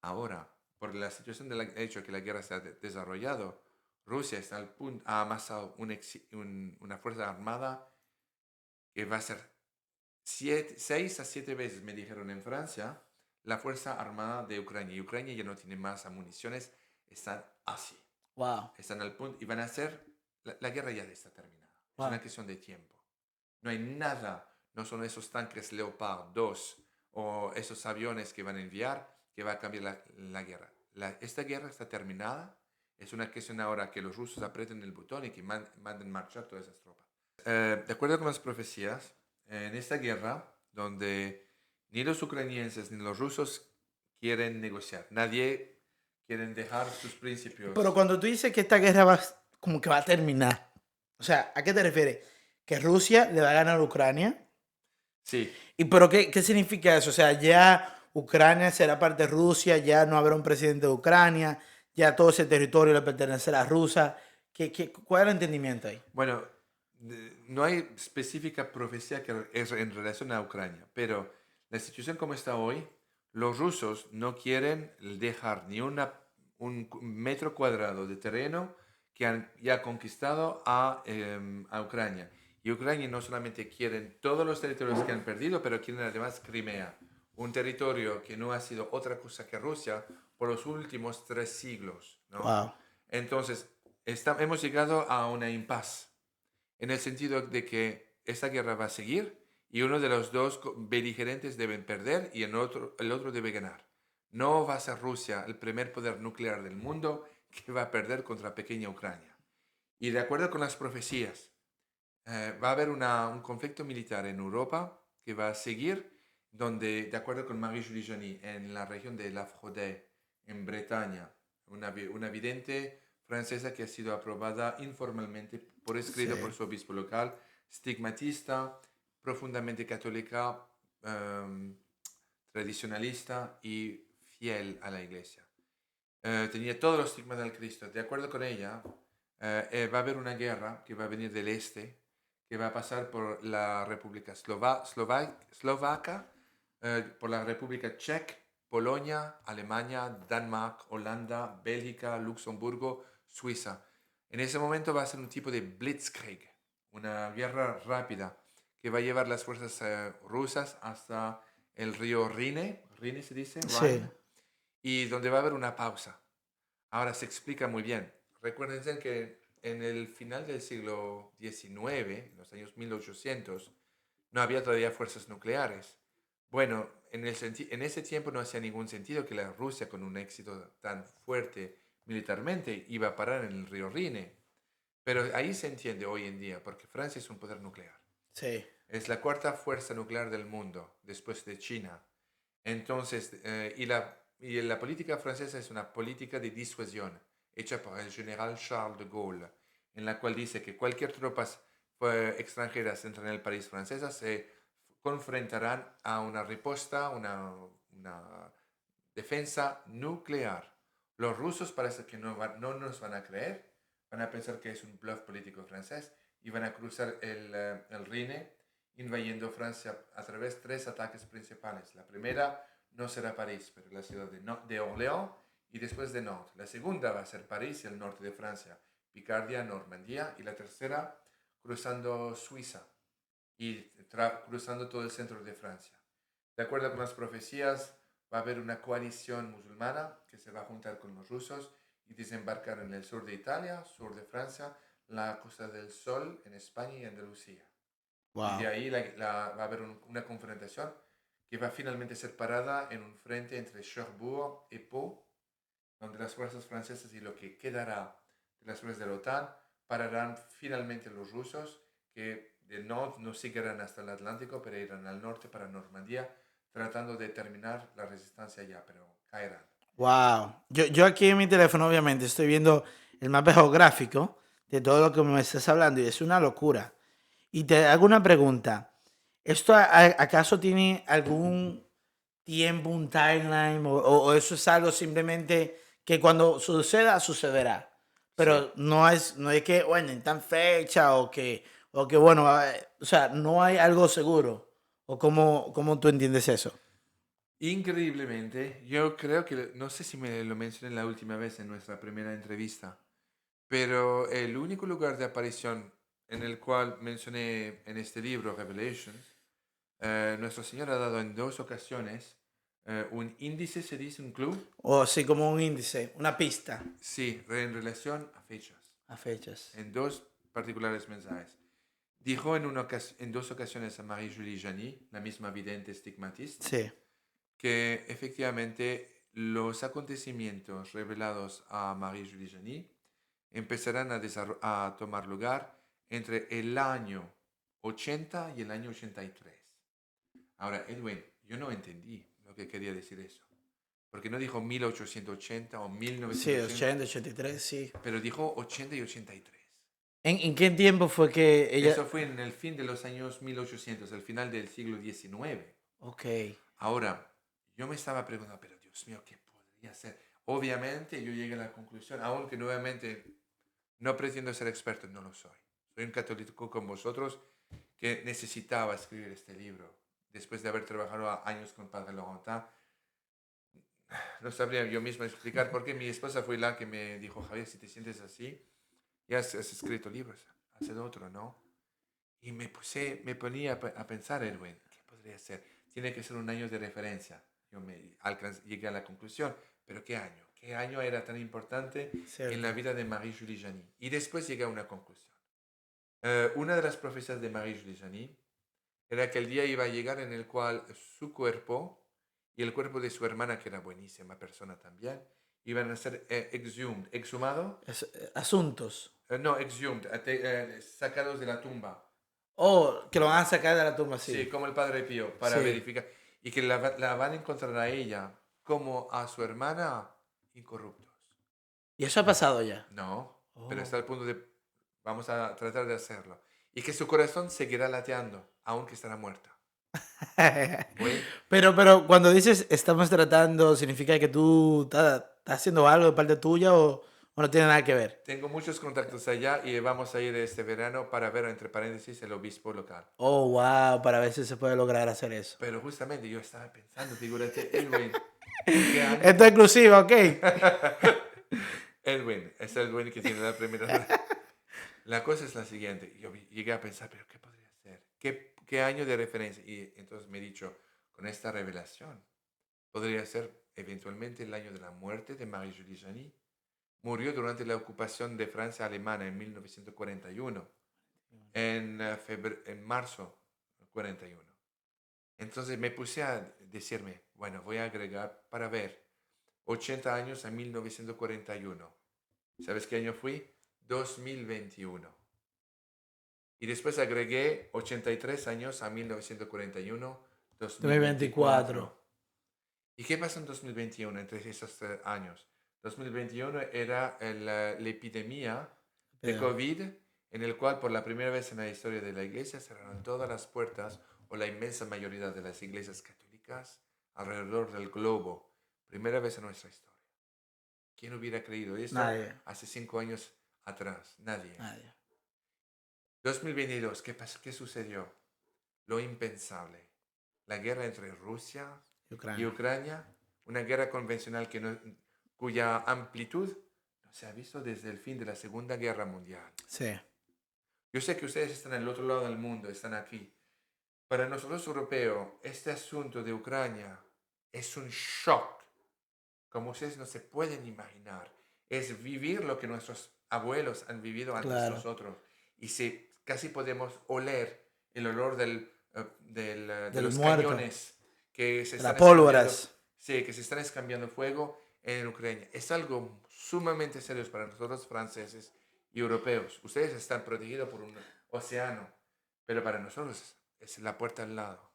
Ahora, por la situación del hecho que la guerra se ha desarrollado, Rusia está al punto, ha amasado una fuerza armada que va a ser 6 a 7 veces, me dijeron en Francia, la fuerza armada de Ucrania. Y Ucrania ya no tiene más municiones, están así. Wow. Están al punto y van a hacer, la guerra ya está terminada. Es Wow. una cuestión de tiempo. No hay nada, no son esos tanques Leopard 2 o esos aviones que van a enviar que va a cambiar la guerra. Esta guerra está terminada. Es una cuestión ahora que los rusos aprieten el botón y que manden marchar todas esas tropas. De acuerdo con las profecías, en esta guerra, donde ni los ucranienses ni los rusos quieren negociar, nadie quiere dejar sus Pero principios. cuando tú dices que esta guerra va, como que va a terminar, o sea, ¿a qué te refieres? ¿Que Rusia le va a ganar a Ucrania? Sí, ¿Y pero qué significa eso? O sea, ya Ucrania será parte de Rusia, ya no habrá un presidente de Ucrania, ya todo ese territorio le pertenecerá a Rusia. ¿Cuál es el entendimiento ahí? bueno, no hay específica profecía que es en relación a Ucrania, pero la situación como está hoy, los rusos no quieren dejar ni un metro cuadrado de terreno que han ya conquistado a Ucrania. Y Ucrania no solamente quieren todos los territorios que han perdido, pero quieren además Crimea, un territorio que no ha sido otra cosa que Rusia por los últimos 3 siglos, ¿no? Wow. Entonces, hemos llegado a una impasse, en el sentido de que esta guerra va a seguir y uno de los dos beligerantes deben perder y el otro debe ganar. No va a ser Rusia el primer poder nuclear del mundo que va a perder contra pequeña Ucrania. Y de acuerdo con las profecías, va a haber un conflicto militar en Europa que va a seguir, donde, de acuerdo con Marie-Julie Janis, en la región de La Fraude, en Bretaña, una vidente francesa que ha sido aprobada informalmente por escrito por Sí, su obispo local, estigmatista, profundamente católica, em, tradicionalista y fiel a la iglesia. Tenía todos los estigmas del Cristo. De acuerdo con ella, va a haber una guerra que va a venir del este, que va a pasar por la República Eslovaca, por la República Checa, Polonia, Alemania, Dinamarca, Holanda, Bélgica, Luxemburgo, Suiza. En ese momento va a ser un tipo de blitzkrieg, una guerra rápida que va a llevar las fuerzas rusas hasta el río Rhine, Rhine se dice, sí, Rhine, y donde va a haber una pausa. Ahora se explica muy bien. Recuerden que en el final del siglo XIX, en los años 1800, no había todavía fuerzas nucleares. Bueno, en ese tiempo no hacía ningún sentido que la Rusia, con un éxito tan fuerte militarmente, iba a parar en el río Rhine. Pero ahí se entiende hoy en día, porque Francia es un poder nuclear. sí. Es la cuarta fuerza nuclear del mundo, después de China. Entonces, y la política francesa es una política de disuasión hecha por el general Charles de Gaulle, en la cual dice que cualquier tropas extranjeras entran en el país francesa se confrontarán a una riposta, una defensa nuclear. Los rusos parece que no nos van a creer, van a pensar que es un bluff político francés y van a cruzar el Rhine invadiendo Francia a través de 3 ataques principales. La primera no será París, pero la ciudad de Orléans y después de Nantes. La segunda va a ser París y el norte de Francia, Picardia, Normandía, y la tercera cruzando Suiza y cruzando todo el centro de Francia. De acuerdo con las profecías, va a haber una coalición musulmana que se va a juntar con los rusos y desembarcar en el sur de Italia, sur de Francia, la Costa del Sol en España y Andalucía. Y de Wow. ahí va a haber una confrontación que va a finalmente ser parada en un frente entre Cherbourg y Pau, donde las fuerzas francesas y lo que quedará de las fuerzas de la OTAN pararán finalmente los rusos, que de no seguirán hasta el Atlántico, pero irán al norte para Normandía, tratando de terminar la resistencia allá, pero caerán. Wow. Yo aquí en mi teléfono, obviamente, estoy viendo el mapa geográfico de todo lo que me estás hablando y es una locura. Y te hago una pregunta. ¿Esto acaso tiene algún tiempo, un timeline, o eso es algo simplemente que cuando suceda, sucederá? Sí, Pero no es que, bueno, en tan fecha o que bueno, o sea, no hay algo seguro. ¿O cómo tú entiendes eso? increíblemente, yo creo que, no sé si me lo mencioné la última vez en nuestra primera entrevista, pero el único lugar de aparición en el cual mencioné en este libro, Revelations, nuestro Señor ha dado en 2 ocasiones un índice, se dice, un clue, O así como un índice, una pista sí, en relación a fechas, a fechas. en 2 particulares mensajes. Dijo en 2 ocasiones a Marie-Julie Janis, la misma vidente estigmatista, Sí. que efectivamente los acontecimientos revelados a Marie-Julie Janis empezarán a tomar lugar entre el año 80 y el año 83. Ahora, Edwin, yo no entendí lo que quería decir eso, porque no dijo 1880 o Sí, 1980, 80, 83, sí. pero dijo 80 y 83. ¿En qué tiempo fue que ella? Eso fue en el fin de los años 1800, el final del siglo XIX. Ok, Ahora, yo me estaba preguntando, pero Dios mío, ¿qué podría ser? Obviamente yo llegué a la conclusión, aunque nuevamente no pretendo ser experto, no lo soy. Soy un católico como vosotros que necesitaba escribir este libro. Después de haber trabajado años con Padre Laurentin, no sabría yo mismo explicar por qué mi esposa fue la que me dijo, Javier, si te sientes así, ya has escrito libros, haz otro, ¿no? Y me ponía a pensar, Edwin, ¿qué podría ser? tiene que ser un año de referencia. Yo llegué a la conclusión, pero ¿qué año? ¿Qué año era tan importante en Cierto. la vida de Marie-Julie Janis? Y después llegué a una conclusión. Una de las profecías de Marie-Julie Janis era que el día iba a llegar en el cual su cuerpo y el cuerpo de su hermana, que era buenísima persona también, iban a ser exhumados. Asuntos. No, exhumed, sacados de la tumba. Oh, que lo van a sacar de la tumba, Sí, sí. como el Padre Pío, para Sí. verificar. Y que la van a encontrar a ella como a su hermana incorruptos. Y eso ha pasado ya. No, pero está Oh. al punto de, vamos a tratar de hacerlo. Y que su corazón seguirá lateando, aunque estará muerta. ¿Oye? Pero cuando dices estamos tratando, ¿significa que tú estás haciendo algo de parte tuya o no tiene nada que ver? Tengo muchos contactos allá y vamos a ir este verano para ver, entre paréntesis, el obispo local. Oh, wow, para ver si se puede lograr hacer eso. Pero justamente yo estaba pensando, figúrate, Elwin, ¿qué año? Esto es exclusivo, ¿ok? Elwin, es Elwin que tiene la primera. La cosa es la siguiente, yo llegué a pensar, pero ¿qué podría ser? ¿Qué año de referencia? Y entonces me he dicho, con esta revelación, podría ser eventualmente el año de la muerte de Marie-Julie Janis. Murió durante la ocupación de Francia alemana en 1941, en marzo 41. Entonces me puse a decirme, bueno, voy a agregar para ver 80 años a 1941. ¿Sabes qué año fui? 2021. Y después agregué 83 años a 1941, 2024. 2024. ¿Y qué pasó en 2021 entre esos años? 2021 era la epidemia de Pero, COVID, en el cual por la primera vez en la historia de la iglesia cerraron todas las puertas, o la inmensa mayoría de las iglesias católicas alrededor del globo. Primera vez en nuestra historia. ¿Quién hubiera creído eso nadie, hace 5 años atrás? Nadie. nadie. 2022, ¿qué sucedió? Lo impensable. La guerra entre Rusia y Ucrania. Ucrania, una guerra convencional cuya amplitud no se ha visto desde el fin de la Segunda Guerra Mundial. Sí, Yo sé que ustedes están al otro lado del mundo, están aquí. Para nosotros europeos, este asunto de Ucrania es un shock, como ustedes no se pueden imaginar. Es vivir lo que nuestros abuelos han vivido antes de claro. nosotros. Y casi podemos oler el olor de Del los muerto, cañones que se de las están escambiando, pólvoras. sí, que se están escambiando fuego en Ucrania. Es algo sumamente serio para nosotros franceses y europeos. Ustedes están protegidos por un océano, pero para nosotros es la puerta al lado.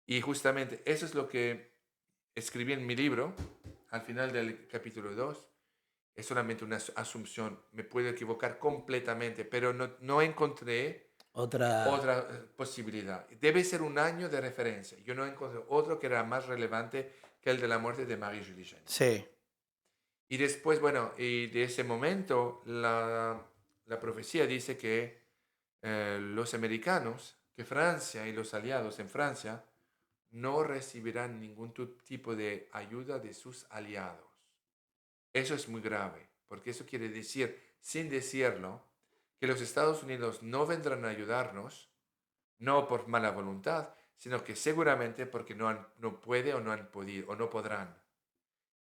Y justamente eso es lo que escribí en mi libro, al final del capítulo 2. Es solamente una asunción, me puedo equivocar completamente, pero no encontré Otra. otra posibilidad. Debe ser un año de referencia. Yo no encontré otro que era más relevante que el de la muerte de Marie-Julie Janis. Sí, Y después, bueno, y de ese momento, la profecía dice que los americanos, que Francia y los aliados en Francia, no recibirán ningún tipo de ayuda de sus aliados. Eso es muy grave, porque eso quiere decir, sin decirlo, que los Estados Unidos no vendrán a ayudarnos, no por mala voluntad, sino que seguramente porque no puede o no han podido o no podrán.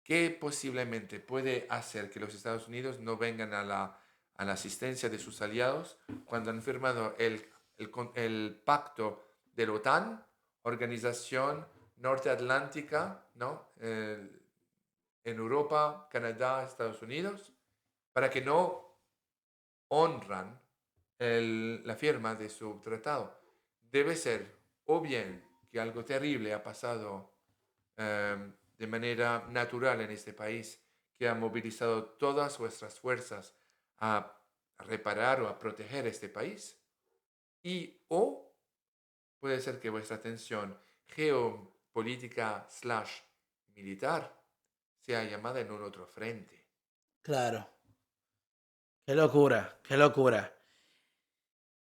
¿Qué posiblemente puede hacer que los Estados Unidos no vengan a la asistencia de sus aliados cuando han firmado el pacto de la OTAN, Organización Norteatlántica, ¿no? En Europa, Canadá, Estados Unidos, para que no honran la firma de su tratado? Debe ser o bien que algo terrible ha pasado de manera natural en este país, que ha movilizado todas vuestras fuerzas a reparar o a proteger este país, o puede ser que vuestra atención geopolítica / militar sea llamada en un otro frente. claro. Qué locura, qué locura.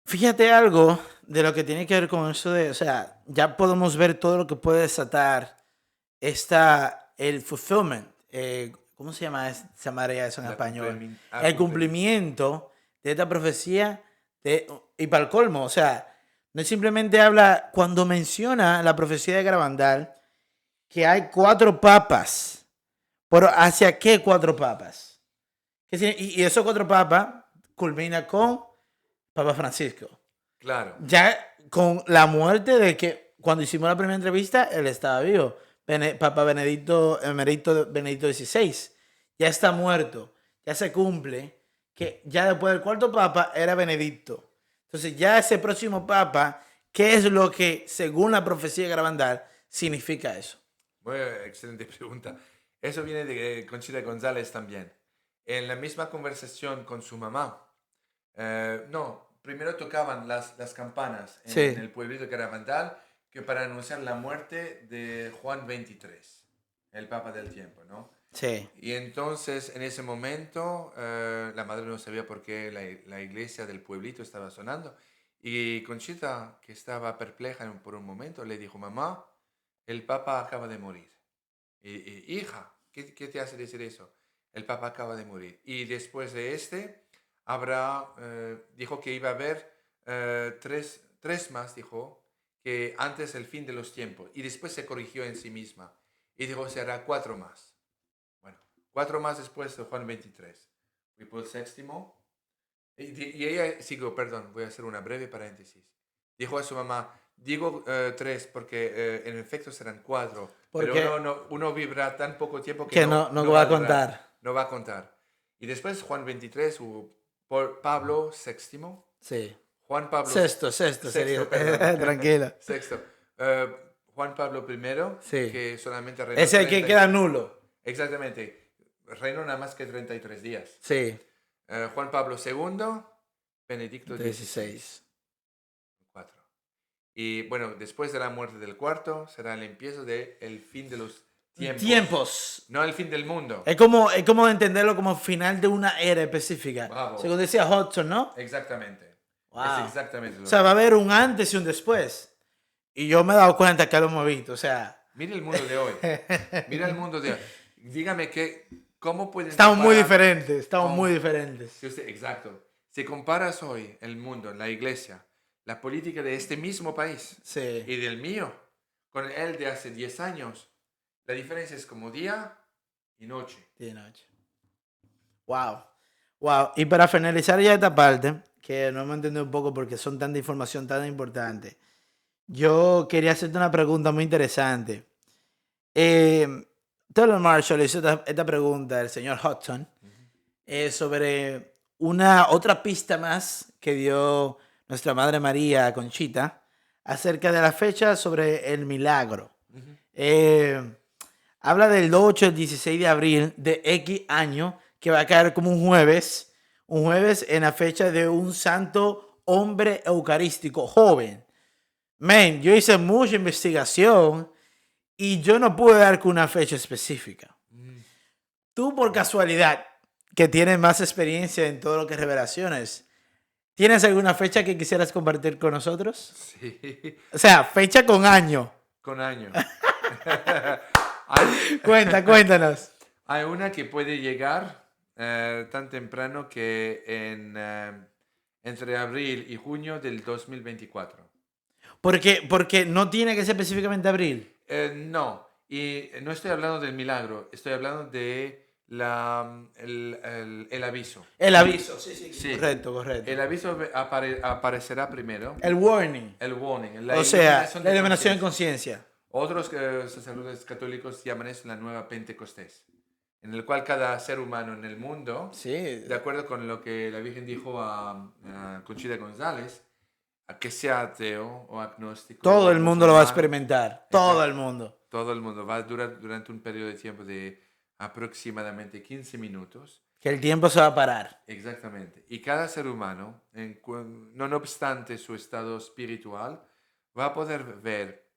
Fíjate algo de lo que tiene que ver con eso de, o sea, ya podemos ver todo lo que puede desatar el fulfillment. ¿Cómo se llama esa madre eso en español? El cumplimiento de esta profecía y para el colmo, o sea, No simplemente habla, cuando menciona la profecía de Garabandal, que hay 4 papas. Pero ¿hacia qué 4 papas? Y esos 4 papas culmina con Papa Francisco. Claro, Ya con la muerte de que cuando hicimos la primera entrevista, él estaba vivo. Papa Benedicto, Emerito Benedicto XVI. Ya está muerto. Ya se cumple que ya después del cuarto papa era Benedicto. Entonces ya ese próximo papa, ¿qué es lo que, según la profecía de Garabandal, significa eso? muy excelente pregunta. Eso viene de Conchita González también. En la misma conversación con su mamá, no, primero tocaban las campanas en Sí, el pueblito de Caravandal que para anunciar la muerte de Juan XXIII, el Papa del tiempo, ¿no? sí. Y entonces en ese momento la madre no sabía por qué la iglesia del pueblito estaba sonando. Y Conchita, que estaba perpleja por un momento, le dijo, mamá, el Papa acaba de morir. Hija, ¿qué te hace decir eso? El Papa acaba de morir. Y después de dijo que iba a haber tres más, dijo, que antes el fin de los tiempos. Y después se corrigió en sí misma. Y dijo, será 4 más. Bueno, 4 más después de Juan 23. Filipo VII. Y ella, sigo, perdón, voy a hacer una breve paréntesis. Dijo a su mamá, digo 3 porque en efecto serán 4, pero Porque uno vivirá tan poco tiempo que que no, no no va va a a durar, contar. no va a contar. Y después Juan 23, hubo Pablo VI, Sí. Juan Pablo Sexto sería. sexto, perdón, Tranquila. sexto, Juan Pablo I, Sí. que solamente reinó Ese que 30, queda nulo. exactamente, reinó nada más que 33 días. Sí. Juan Pablo II, Benedicto XVI. 16. 4. Y bueno, después de la muerte del cuarto será el empiezo del fin de los tiempos. Tiempos. No el fin del mundo. Es como entenderlo como final de una era específica. Bravo. Según decía Hodgson, ¿no? Exactamente. Es Wow. exactamente O lo sea, que va a es. haber un antes y un después. Y yo me he dado cuenta que lo hemos visto. O sea, Mira el mundo de hoy. Mira el mundo de hoy. Dígame cómo pueden estamos muy comparar diferentes. Estamos muy con... diferentes. Exacto. Si comparas hoy el mundo, la iglesia, la política de este mismo país Sí. y del mío, con el de hace 10 años, la diferencia es como día y noche. De noche. Wow. Wow. Y para finalizar ya esta parte, que no hemos entendido un poco porque son tanta información tan importante, yo quería hacerte una pregunta muy interesante. Eh, Taylor Marshall hizo esta pregunta al señor Hudson sobre una otra pista más que dio nuestra Madre María Conchita acerca de la fecha sobre el milagro. Ujú. Eh, Habla del 8 al 16 de abril de X año, que va a caer como un jueves en la fecha de un santo hombre eucarístico joven. Man, yo hice mucha investigación y yo no pude dar con una fecha específica. Mm. Tú, por casualidad, que tienes más experiencia en todo lo que es revelaciones, ¿tienes alguna fecha que quisieras compartir con nosotros? Sí, O sea, fecha con año. con año. hay, Cuéntanos. hay una que puede llegar tan temprano que entre abril y junio del 2024. Porque no tiene que ser específicamente abril. No, y no estoy hablando del milagro, estoy hablando de el aviso. El aviso, sí, sí, Sí, correcto, correcto. el aviso aparecerá primero. El warning. El warning, la O sea, iluminación la de iluminación de conciencia. conciencia. Otros sacerdotes católicos llaman eso la nueva Pentecostés, en el cual cada ser humano en el mundo, Sí. de acuerdo con lo que la Virgen dijo a Conchita González, a que sea ateo o agnóstico Todo o el mundo lo va a musulmán, experimentar. Todo exacto, el mundo. todo el mundo va a durar durante un periodo de tiempo de aproximadamente 15 minutos. Que el tiempo se va a parar. Exactamente. Y cada ser humano, no obstante su estado espiritual, va a poder ver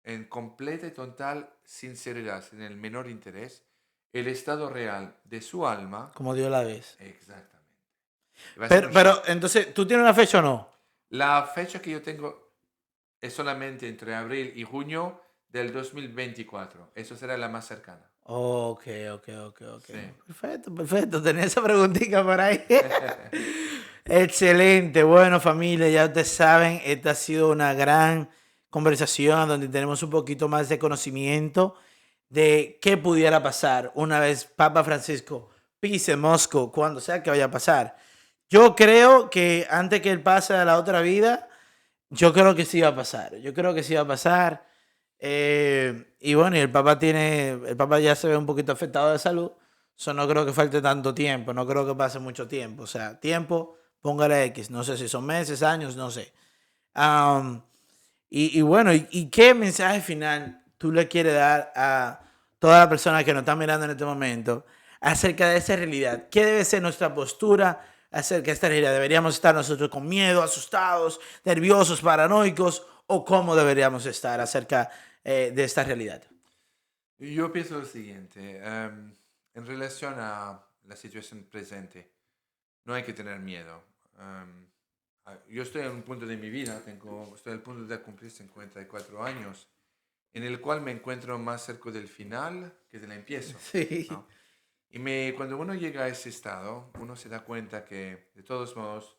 en completa y total sinceridad, sin el menor interés, el estado real de su alma. Como Dios la ves. Exactamente. Y va a ser un shock. Entonces, ¿tú tienes una fecha o no? La fecha que yo tengo es solamente entre abril y junio del 2024. Eso será la más cercana. Ok. Sí. Perfecto. Tenía esa preguntita por ahí. Excelente. Bueno, familia, ya ustedes saben, esta ha sido una gran conversación donde tenemos un poquito más de conocimiento de qué pudiera pasar una vez Papa Francisco pise Moscú, cuando sea que vaya a pasar. Yo creo que antes que él pase a la otra vida, yo creo que sí va a pasar. Yo creo que sí va a pasar. Y bueno, y el Papa ya se ve un poquito afectado de salud. Eso no creo que falte tanto tiempo. No creo que pase mucho tiempo. O sea, tiempo, póngale X. No sé si son meses, años, no sé. Am, y bueno, ¿y qué mensaje final tú le quieres dar a toda la persona que nos está mirando en este momento acerca de esa realidad? ¿Qué debe ser nuestra postura acerca de esta realidad? ¿Deberíamos estar nosotros con miedo, asustados, nerviosos, paranoicos? ¿O cómo deberíamos estar acerca de esta realidad? Yo pienso lo siguiente, en relación a la situación presente, no hay que tener miedo. Yo estoy en un punto de mi vida, estoy al punto de cumplir 54 años, en el cual me encuentro más cerca del final que del empiezo, Sí, ¿no? Cuando uno llega a ese estado, uno se da cuenta que, de todos modos,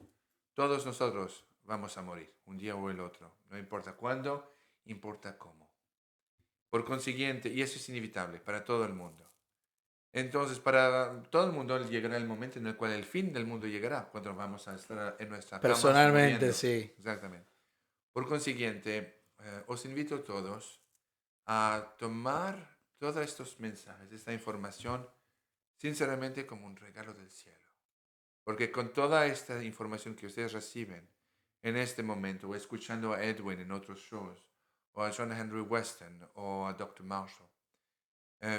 todos nosotros vamos a morir, un día o el otro. No importa cuándo, importa cómo. Por consiguiente, y eso es inevitable para todo el mundo. Entonces, para todo el mundo llegará el momento en el cual el fin del mundo llegará, cuando vamos a estar en nuestra cama personalmente muriendo. sí. Exactamente. Por consiguiente, os invito a todos a tomar todos estos mensajes, esta información, sinceramente como un regalo del cielo. Porque con toda esta información que ustedes reciben en este momento, o escuchando a Edwin en otros shows, o a John Henry Weston, o a Dr. Marshall,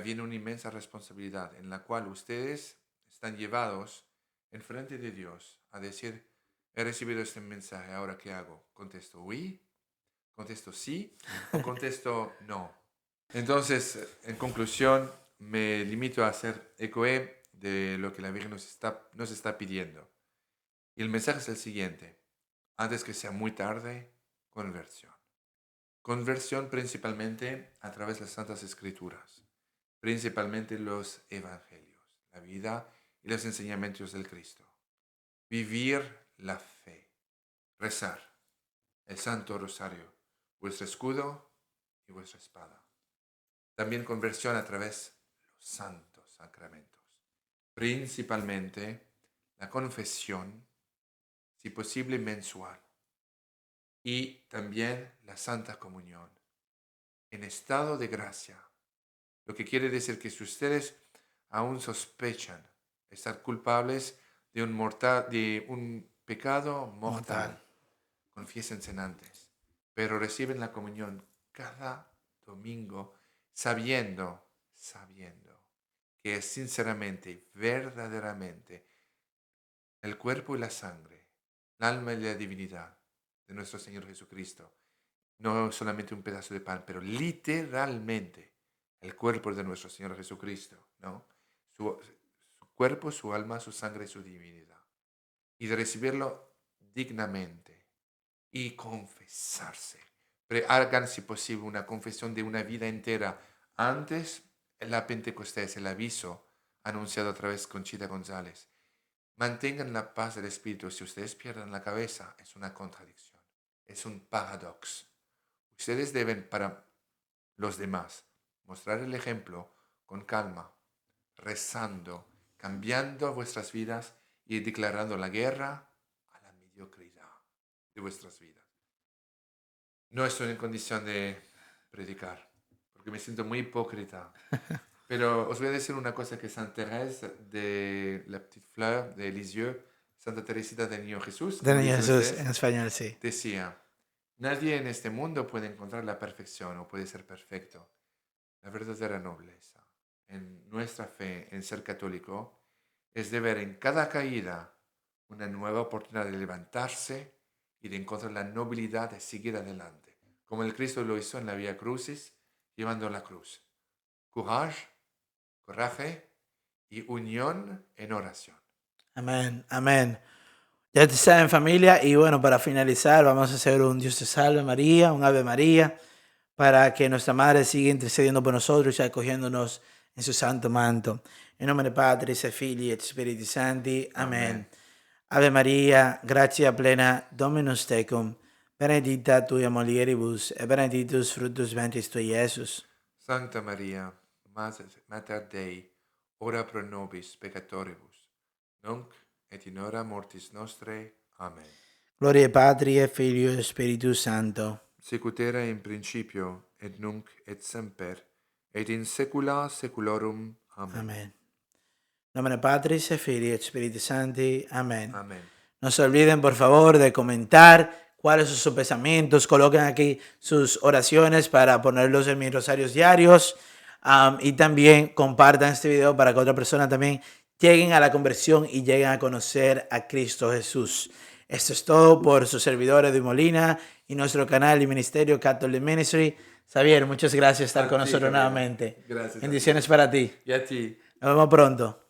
viene una inmensa responsabilidad en la cual ustedes están llevados en frente de Dios a decir, he recibido este mensaje, ¿ahora qué hago? ¿Contesto oui? ¿Contesto sí? ¿O contesto no? Entonces, en conclusión, me limito a hacer eco de lo que la Virgen nos está pidiendo. Y el mensaje es el siguiente. Antes que sea muy tarde, conversión. Conversión principalmente a través de las Santas Escrituras, principalmente los Evangelios, la vida y los enseñamientos del Cristo. Vivir la fe, rezar el Santo Rosario, vuestro escudo y vuestra espada. También conversión a través de los santos sacramentos, principalmente la confesión, si posible mensual, y también la Santa Comunión, en estado de gracia, lo que quiere decir que si ustedes aún sospechan estar culpables de un pecado Mortal. mortal, confiésense antes, pero reciben la comunión cada domingo sabiendo que es sinceramente, verdaderamente, el cuerpo y la sangre, el alma y la divinidad de nuestro Señor Jesucristo. No solamente un pedazo de pan, pero literalmente el cuerpo de nuestro Señor Jesucristo, ¿no? Su cuerpo, su alma, su sangre y su divinidad. Y de recibirlo dignamente y confesarse. Hagan, si posible, una confesión de una vida entera. Antes, la Pentecostés, el aviso anunciado a través de Conchita González. Mantengan la paz del espíritu. Si ustedes pierden la cabeza, es una contradicción, es un paradoxo. Ustedes deben, para los demás, mostrar el ejemplo con calma, rezando, cambiando vuestras vidas y declarando la guerra a la mediocridad de vuestras vidas. No estoy en condición de predicar, porque me siento muy hipócrita. Pero os voy a decir una cosa que Santa Teresa de la Petite Fleur de Lisieux, Santa Teresita del Niño Jesús, De como Niño dicen Jesús, ustedes, en español, sí. decía, nadie en este mundo puede encontrar la perfección o puede ser perfecto. La verdadera nobleza en nuestra fe en ser católico es de ver en cada caída una nueva oportunidad de levantarse y de encontrar la nobilidad de seguir adelante, como el Cristo lo hizo en la Vía Crucis, llevando la cruz. Coraje y unión en oración. Amén, amén. Ya te saben, familia. Y bueno, para finalizar, vamos a hacer un Dios te salve María, un Ave María, para que nuestra Madre siga intercediendo por nosotros y acogiéndonos en su santo manto. En nombre de Padre, y Filii y Espíritu Santi. Amén. Amén. Ave Maria, gratia plena, Dominus tecum, benedicta tu in mulieribus, et benedictus fructus ventris tui, Iesus. Sancta Maria, Mater Dei, ora pro nobis peccatoribus, nunc et in hora mortis nostrae. Amen. Gloria Patri et Filio et Spiritus Sancto. Sicut era in principio, et nunc et semper, et in saecula saeculorum. Amen. Amén. En nombre Patris et Filii et Spiritus Sancti. Amén. Amen. No se olviden, por favor, de comentar cuáles son sus pensamientos. Coloquen aquí sus oraciones para ponerlos en mis rosarios diarios. Y también compartan este video para que otras personas también lleguen a la conversión y lleguen a conocer a Cristo Jesús. Esto es todo por su servidor Edwin Molina y nuestro canal y ministerio Catholic Ministry. Xavier, muchas gracias por estar con nosotros Javier. nuevamente. Gracias. Bendiciones para ti. Y a ti. Nos vemos pronto.